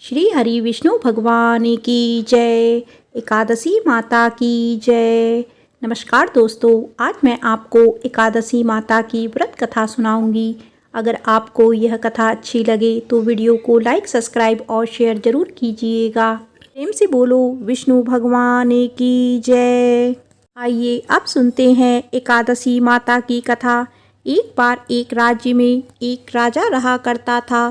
श्री हरि विष्णु भगवान की जय। एकादशी माता की जय। नमस्कार दोस्तों, आज मैं आपको एकादशी माता की व्रत कथा सुनाऊंगी। अगर आपको यह कथा अच्छी लगे तो वीडियो को लाइक, सब्सक्राइब और शेयर जरूर कीजिएगा। प्रेम से बोलो विष्णु भगवान की जय। आइए अब सुनते हैं एकादशी माता की कथा। एक बार एक राज्य में एक राजा रहा करता था।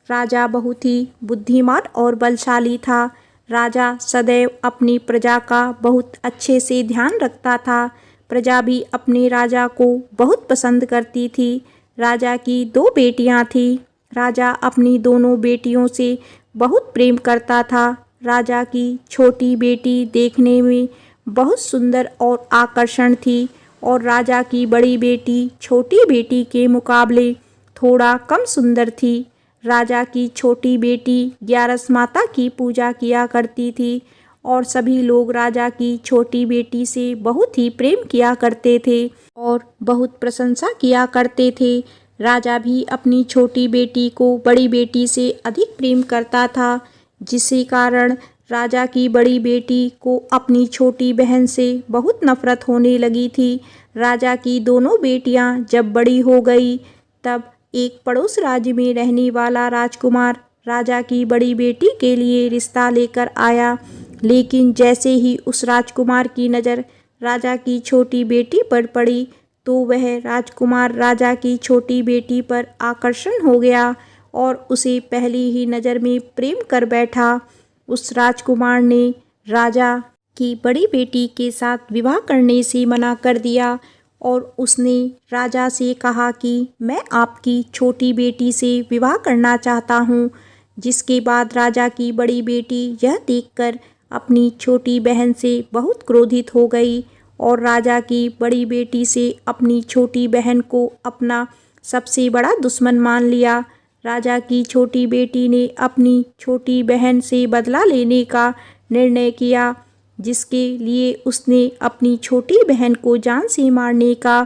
राजा बहुत ही बुद्धिमान और बलशाली था। राजा सदैव अपनी प्रजा का बहुत अच्छे से ध्यान रखता था। प्रजा भी अपने राजा को बहुत पसंद करती थी। राजा की दो बेटियां थीं। राजा अपनी दोनों बेटियों से बहुत प्रेम करता था। राजा की छोटी बेटी देखने में बहुत सुंदर और आकर्षण थी और राजा की बड़ी बेटी छोटी बेटी के मुकाबले थोड़ा कम सुंदर थी। राजा की छोटी बेटी ग्यारस माता की पूजा किया करती थी और सभी लोग राजा की छोटी बेटी से बहुत ही प्रेम किया करते थे और बहुत प्रशंसा किया करते थे। राजा भी अपनी छोटी बेटी को बड़ी बेटी से अधिक प्रेम करता था, जिसके कारण राजा की बड़ी बेटी को अपनी छोटी बहन से बहुत नफरत होने लगी थी। राजा की दोनों बेटियां जब बड़ी हो गई तब एक पड़ोस राज्य में रहने वाला राजकुमार राजा की बड़ी बेटी के लिए रिश्ता लेकर आया। लेकिन जैसे ही उस राजकुमार की नज़र राजा की छोटी बेटी पर पड़ी तो वह राजकुमार राजा की छोटी बेटी पर आकर्षण हो गया और उसे पहली ही नज़र में प्रेम कर बैठा। उस राजकुमार ने राजा की बड़ी बेटी के साथ विवाह करने से मना कर दिया और उसने राजा से कहा कि मैं आपकी छोटी बेटी से विवाह करना चाहता हूँ। जिसके बाद राजा की बड़ी बेटी यह देखकर अपनी छोटी बहन से बहुत क्रोधित हो गई और राजा की बड़ी बेटी से अपनी छोटी बहन को अपना सबसे बड़ा दुश्मन मान लिया। राजा की छोटी बेटी ने अपनी छोटी बहन से बदला लेने का निर्णय किया, जिसके लिए उसने अपनी छोटी बहन को जान से मारने का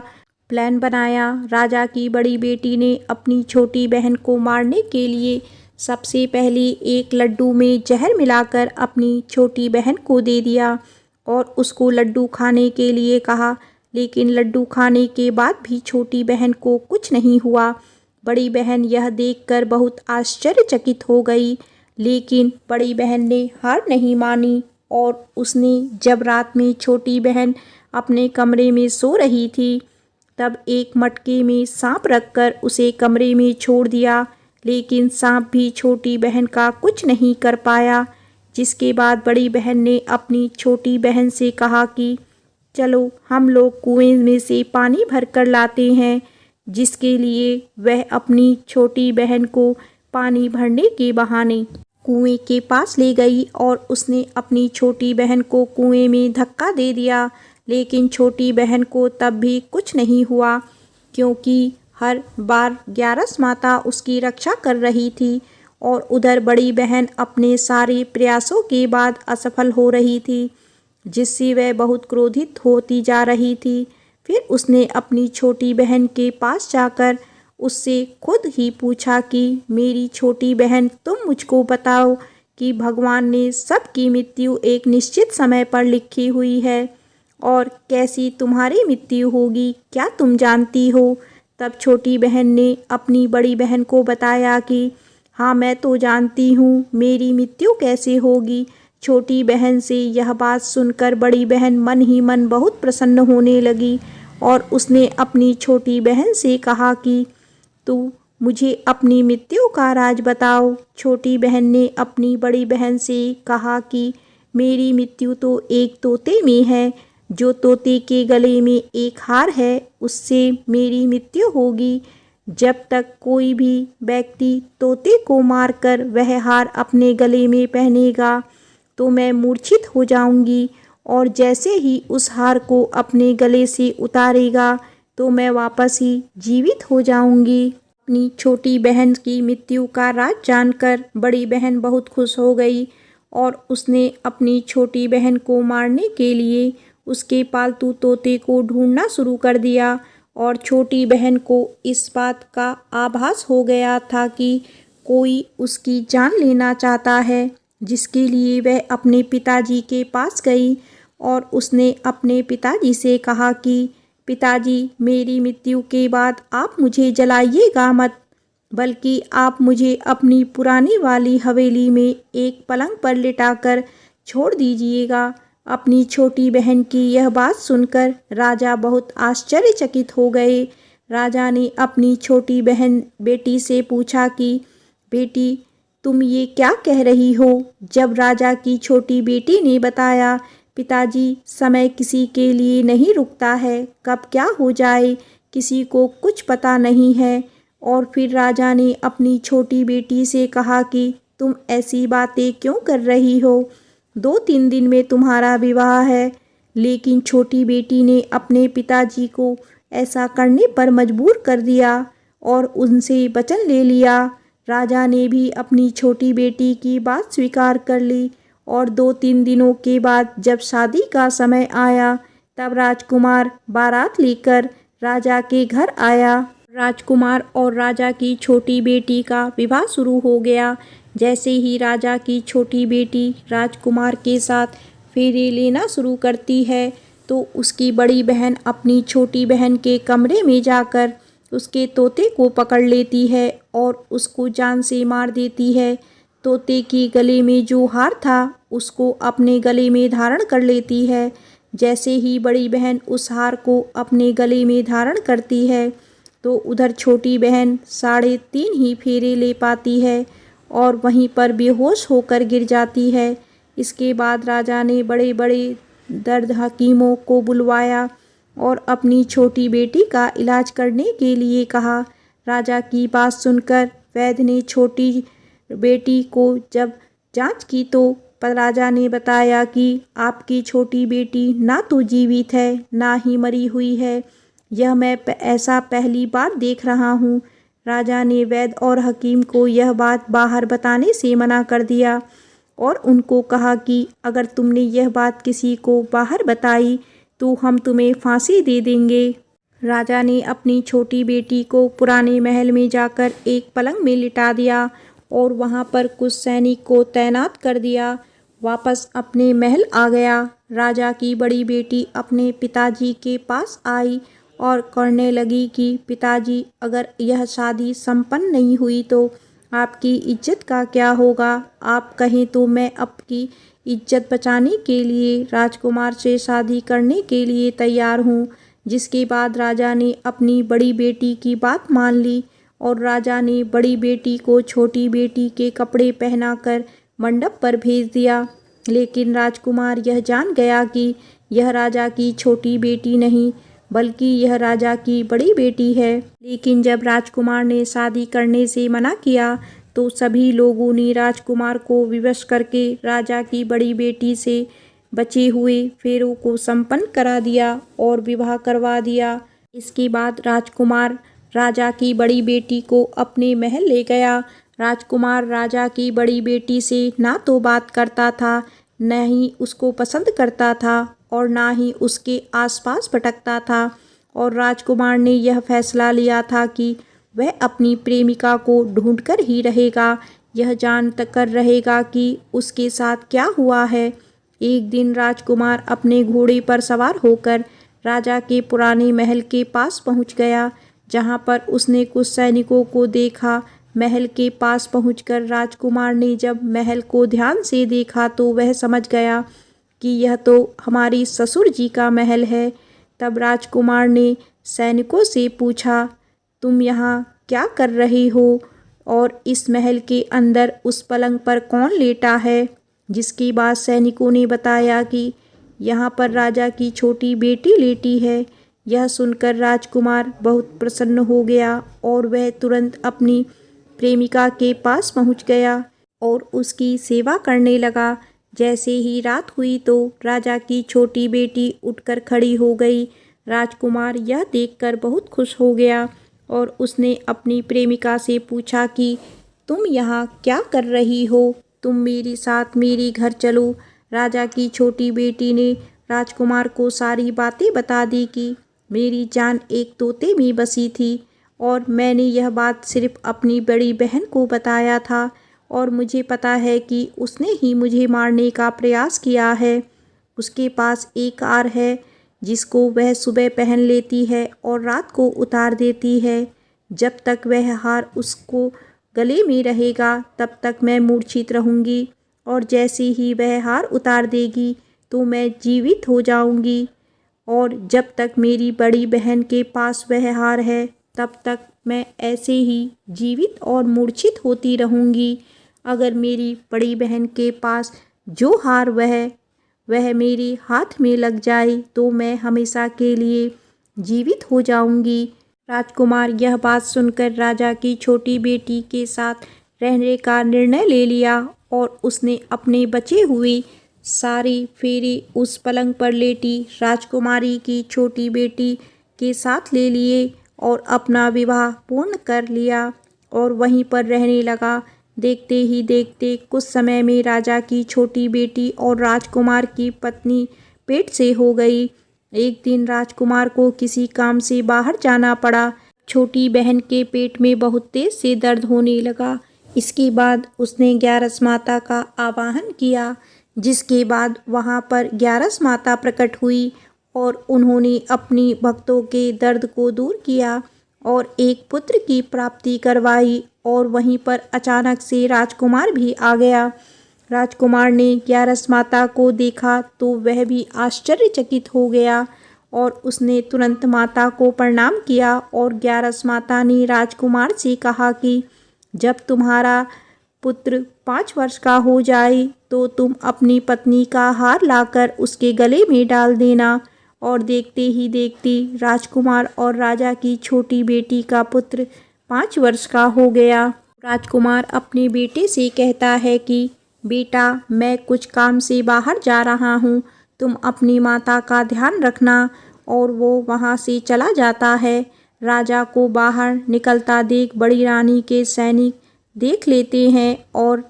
प्लान बनाया। राजा की बड़ी बेटी ने अपनी छोटी बहन को मारने के लिए सबसे पहले एक लड्डू में जहर मिलाकर अपनी छोटी बहन को दे दिया और उसको लड्डू खाने के लिए कहा। लेकिन लड्डू खाने के बाद भी छोटी बहन को कुछ नहीं हुआ। बड़ी बहन यह देखकर बहुत आश्चर्यचकित हो गई, लेकिन बड़ी बहन ने हार नहीं मानी और उसने जब रात में छोटी बहन अपने कमरे में सो रही थी तब एक मटके में सांप रखकर उसे कमरे में छोड़ दिया। लेकिन सांप भी छोटी बहन का कुछ नहीं कर पाया। जिसके बाद बड़ी बहन ने अपनी छोटी बहन से कहा कि चलो हम लोग कुएं में से पानी भरकर लाते हैं। जिसके लिए वह अपनी छोटी बहन को पानी भरने के बहाने कुएं के पास ले गई और उसने अपनी छोटी बहन को कुएं में धक्का दे दिया। लेकिन छोटी बहन को तब भी कुछ नहीं हुआ, क्योंकि हर बार ग्यारस माता उसकी रक्षा कर रही थी और उधर बड़ी बहन अपने सारे प्रयासों के बाद असफल हो रही थी, जिससे वह बहुत क्रोधित होती जा रही थी। फिर उसने अपनी छोटी बहन के पास जाकर उससे खुद ही पूछा कि मेरी छोटी बहन, तुम मुझको बताओ कि भगवान ने सबकी मृत्यु एक निश्चित समय पर लिखी हुई है और कैसी तुम्हारी मृत्यु होगी, क्या तुम जानती हो? तब छोटी बहन ने अपनी बड़ी बहन को बताया कि हाँ, मैं तो जानती हूँ मेरी मृत्यु कैसे होगी। छोटी बहन से यह बात सुनकर बड़ी बहन मन ही मन बहुत प्रसन्न होने लगी और उसने अपनी छोटी बहन से कहा कि तू मुझे अपनी मृत्यु का राज बताओ। छोटी बहन ने अपनी बड़ी बहन से कहा कि मेरी मृत्यु तो एक तोते में है। जो तोते के गले में एक हार है उससे मेरी मृत्यु होगी। जब तक कोई भी व्यक्ति तोते को मारकर वह हार अपने गले में पहनेगा तो मैं मूर्छित हो जाऊंगी और जैसे ही उस हार को अपने गले से उतारेगा तो मैं वापस ही जीवित हो जाऊंगी। अपनी छोटी बहन की मृत्यु का राज जानकर बड़ी बहन बहुत खुश हो गई और उसने अपनी छोटी बहन को मारने के लिए उसके पालतू तोते को ढूंढना शुरू कर दिया और छोटी बहन को इस बात का आभास हो गया था कि कोई उसकी जान लेना चाहता है, जिसके लिए वह अपने पिताजी के पास गई और उसने अपने पिताजी से कहा कि पिताजी, मेरी मृत्यु के बाद आप मुझे जलाइएगा मत, बल्कि आप मुझे अपनी पुरानी वाली हवेली में एक पलंग पर लिटाकर छोड़ दीजिएगा। अपनी छोटी बहन की यह बात सुनकर राजा बहुत आश्चर्यचकित हो गए। राजा ने अपनी छोटी बहन बेटी से पूछा कि बेटी, तुम ये क्या कह रही हो? जब राजा की छोटी बेटी ने बताया, पिताजी, समय किसी के लिए नहीं रुकता है, कब क्या हो जाए किसी को कुछ पता नहीं है। और फिर राजा ने अपनी छोटी बेटी से कहा कि तुम ऐसी बातें क्यों कर रही हो? 2-3 दिन में तुम्हारा विवाह है। लेकिन छोटी बेटी ने अपने पिताजी को ऐसा करने पर मजबूर कर दिया और उनसे वचन ले लिया। राजा ने भी अपनी छोटी बेटी की बात स्वीकार कर ली और 2-3 दिनों के बाद जब शादी का समय आया, तब राजकुमार बारात लेकर राजा के घर आया। राजकुमार और राजा की छोटी बेटी का विवाह शुरू हो गया। जैसे ही राजा की छोटी बेटी राजकुमार के साथ फेरे लेना शुरू करती है, तो उसकी बड़ी बहन अपनी छोटी बहन के कमरे में जाकर उसके तोते को पकड़ लेती है और उसको जान से मार देती है। तोते के गले में जो हार था, उसको अपने गले में धारण कर लेती है। जैसे ही बड़ी बहन उस हार को अपने गले में धारण करती है, तो उधर छोटी बहन 3.5 ही फेरे ले पाती है और वहीं पर बेहोश होकर गिर जाती है। इसके बाद राजा ने बड़े बड़े दर्द हकीमों को बुलवाया और अपनी छोटी बेटी का इलाज करने के लिए कहा। राजा की बात सुनकर वैद्य ने छोटी बेटी को जब जांच की, तो राजा ने बताया कि आपकी छोटी बेटी ना तो जीवित है, ना ही मरी हुई है। यह मैं ऐसा पहली बार देख रहा हूँ। राजा ने वैद्य और हकीम को यह बात बाहर बताने से मना कर दिया और उनको कहा कि अगर तुमने यह बात किसी को बाहर बताई, तो हम तुम्हें फांसी दे देंगे। राजा ने अपनी छोटी बेटी को पुराने महल में जाकर एक पलंग में लिटा दिया और वहाँ पर कुछ सैनिक को तैनात कर दिया। वापस अपने महल आ गया। राजा की बड़ी बेटी अपने पिताजी के पास आई और कहने लगी कि पिताजी, अगर यह शादी संपन्न नहीं हुई तो आपकी इज्जत का क्या होगा? आप कहें तो मैं आपकी इज्जत बचाने के लिए राजकुमार से शादी करने के लिए तैयार हूँ। जिसके बाद राजा ने अपनी बड़ी बेटी की बात मान ली और राजा ने बड़ी बेटी को छोटी बेटी के कपड़े पहनाकर मंडप पर भेज दिया। लेकिन राजकुमार यह जान गया कि यह राजा की छोटी बेटी नहीं, बल्कि यह राजा की बड़ी बेटी है। लेकिन जब राजकुमार ने शादी करने से मना किया, तो सभी लोगों ने राजकुमार को विवश करके राजा की बड़ी बेटी से बचे हुए फेरों को संपन्न करा दिया और विवाह करवा दिया। इसके बाद राजकुमार राजा की बड़ी बेटी को अपने महल ले गया। राजकुमार राजा की बड़ी बेटी से ना तो बात करता था, न ही उसको पसंद करता था और ना ही उसके आसपास भटकता था। और राजकुमार ने यह फैसला लिया था कि वह अपनी प्रेमिका को ढूंढकर ही रहेगा, यह जान कर रहेगा कि उसके साथ क्या हुआ है। एक दिन राजकुमार अपने घोड़े पर सवार होकर राजा के पुराने महल के पास पहुंच गया, जहां पर उसने कुछ सैनिकों को देखा। महल के पास पहुंचकर राजकुमार ने जब महल को ध्यान से देखा, तो वह समझ गया कि यह तो हमारी ससुर जी का महल है। तब राजकुमार ने सैनिकों से पूछा, तुम यहाँ क्या कर रहे हो और इस महल के अंदर उस पलंग पर कौन लेटा है? जिसके बाद सैनिकों ने बताया कि यहाँ पर राजा की छोटी बेटी लेटी है। यह सुनकर राजकुमार बहुत प्रसन्न हो गया और वह तुरंत अपनी प्रेमिका के पास पहुँच गया और उसकी सेवा करने लगा। जैसे ही रात हुई तो राजा की छोटी बेटी उठकर खड़ी हो गई। राजकुमार यह देखकर बहुत खुश हो गया और उसने अपनी प्रेमिका से पूछा कि तुम यहाँ क्या कर रही हो? तुम मेरे साथ मेरे घर चलो। राजा की छोटी बेटी ने राजकुमार को सारी बातें बता दी कि मेरी जान एक तोते में बसी थी और मैंने यह बात सिर्फ अपनी बड़ी बहन को बताया था और मुझे पता है कि उसने ही मुझे मारने का प्रयास किया है। उसके पास एक हार है जिसको वह सुबह पहन लेती है और रात को उतार देती है। जब तक वह हार उसको गले में रहेगा तब तक मैं मूर्छित रहूँगी और जैसे ही वह हार उतार देगी तो मैं जीवित हो जाऊँगी। और जब तक मेरी बड़ी बहन के पास वह हार है तब तक मैं ऐसे ही जीवित और मूर्छित होती रहूँगी। अगर मेरी बड़ी बहन के पास जो हार वह मेरे हाथ में लग जाए तो मैं हमेशा के लिए जीवित हो जाऊँगी। राजकुमार यह बात सुनकर राजा की छोटी बेटी के साथ रहने का निर्णय ले लिया और उसने अपने बचे हुए सारे फेरे उस पलंग पर लेटी राजकुमारी की छोटी बेटी के साथ ले लिए और अपना विवाह पूर्ण कर लिया और वहीं पर रहने लगा। देखते ही देखते कुछ समय में राजा की छोटी बेटी और राजकुमार की पत्नी पेट से हो गई। एक दिन राजकुमार को किसी काम से बाहर जाना पड़ा। छोटी बहन के पेट में बहुत तेज से दर्द होने लगा। इसके बाद उसने ग्यारस माता का आवाहन किया, जिसके बाद वहां पर ग्यारस माता प्रकट हुई और उन्होंने अपनी भक्तों के दर्द को दूर किया और एक पुत्र की प्राप्ति करवाई। और वहीं पर अचानक से राजकुमार भी आ गया। राजकुमार ने ग्यारस माता को देखा तो वह भी आश्चर्यचकित हो गया और उसने तुरंत माता को प्रणाम किया और ग्यारस माता ने राजकुमार से कहा कि जब तुम्हारा पुत्र 5 वर्ष का हो जाए तो तुम अपनी पत्नी का हार लाकर उसके गले में डाल देना। और देखते ही देखते राजकुमार और राजा की छोटी बेटी का पुत्र 5 वर्ष का हो गया। राजकुमार अपने बेटे से कहता है कि बेटा, मैं कुछ काम से बाहर जा रहा हूँ, तुम अपनी माता का ध्यान रखना। और वो वहाँ से चला जाता है। राजा को बाहर निकलता देख बड़ी रानी के सैनिक देख लेते हैं और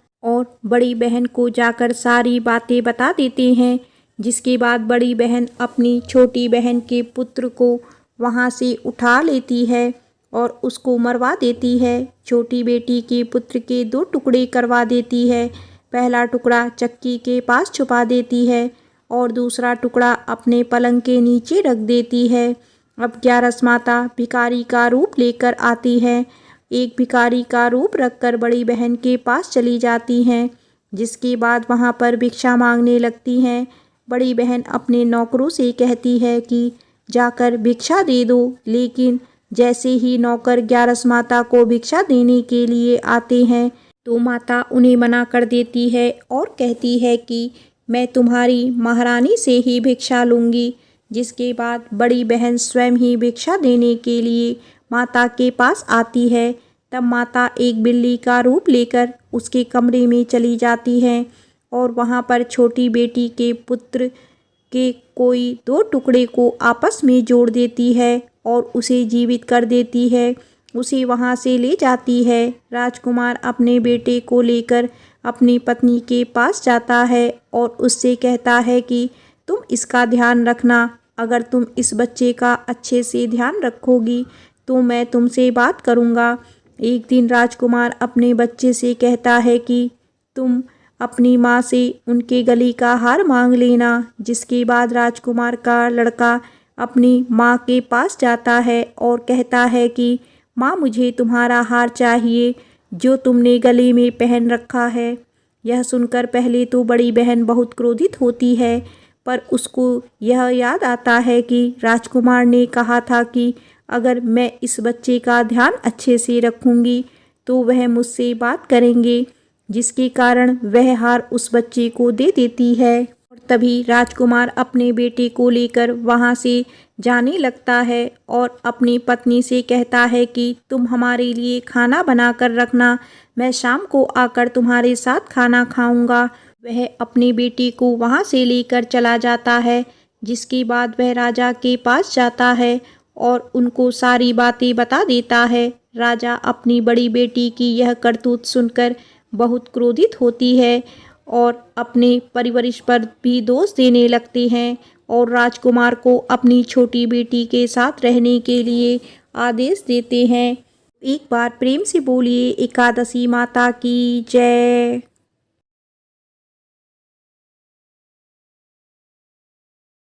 बड़ी बहन को जाकर सारी बातें बता देते हैं। जिसके बाद बड़ी बहन अपनी छोटी बहन के पुत्र को वहाँ से उठा लेती है और उसको मरवा देती है। छोटी बेटी के पुत्र के 2 टुकड़े करवा देती है। पहला टुकड़ा चक्की के पास छुपा देती है और दूसरा टुकड़ा अपने पलंग के नीचे रख देती है। अब ग्यारस माता भिखारी का रूप लेकर आती है। एक भिखारी का रूप रखकर बड़ी बहन के पास चली जाती हैं, जिसके बाद वहाँ पर भिक्षा मांगने लगती हैं। बड़ी बहन अपने नौकरों से कहती है कि जाकर भिक्षा दे दो, लेकिन जैसे ही नौकर ग्यारस माता को भिक्षा देने के लिए आते हैं तो माता उन्हें मना कर देती है और कहती है कि मैं तुम्हारी महारानी से ही भिक्षा लूँगी। जिसके बाद बड़ी बहन स्वयं ही भिक्षा देने के लिए माता के पास आती है। तब माता एक बिल्ली का रूप लेकर उसके कमरे में चली जाती है और वहाँ पर छोटी बेटी के पुत्र के कोई 2 टुकड़े को आपस में जोड़ देती है और उसे जीवित कर देती है। उसे वहाँ से ले जाती है। राजकुमार अपने बेटे को लेकर अपनी पत्नी के पास जाता है और उससे कहता है कि तुम इसका ध्यान रखना। अगर तुम इस बच्चे का अच्छे से ध्यान रखोगी तो मैं तुमसे बात करूँगा। एक दिन राजकुमार अपने बच्चे से कहता है कि तुम अपनी माँ से उनके गले का हार मांग लेना। जिसके बाद राजकुमार का लड़का अपनी माँ के पास जाता है और कहता है कि माँ, मुझे तुम्हारा हार चाहिए जो तुमने गले में पहन रखा है। यह सुनकर पहले तो बड़ी बहन बहुत क्रोधित होती है, पर उसको यह याद आता है कि राजकुमार ने कहा था कि अगर मैं इस बच्चे का ध्यान अच्छे से रखूँगी तो वह मुझसे बात करेंगे, जिसके कारण वह हार उस बच्चे को दे देती है। और तभी राजकुमार अपने बेटे को लेकर वहाँ से जाने लगता है और अपनी पत्नी से कहता है कि तुम हमारे लिए खाना बना कर रखना, मैं शाम को आकर तुम्हारे साथ खाना खाऊंगा। वह अपने बेटे को वहाँ से लेकर चला जाता है। जिसके बाद वह राजा के पास जाता है और उनको सारी बातें बता देता है। राजा अपनी बड़ी बेटी की यह करतूत सुनकर बहुत क्रोधित होती है और अपने परवरिश पर भी दोष देने लगते हैं और राजकुमार को अपनी छोटी बेटी के साथ रहने के लिए आदेश देते हैं। एक बार प्रेम से बोलिए एकादशी माता की जय।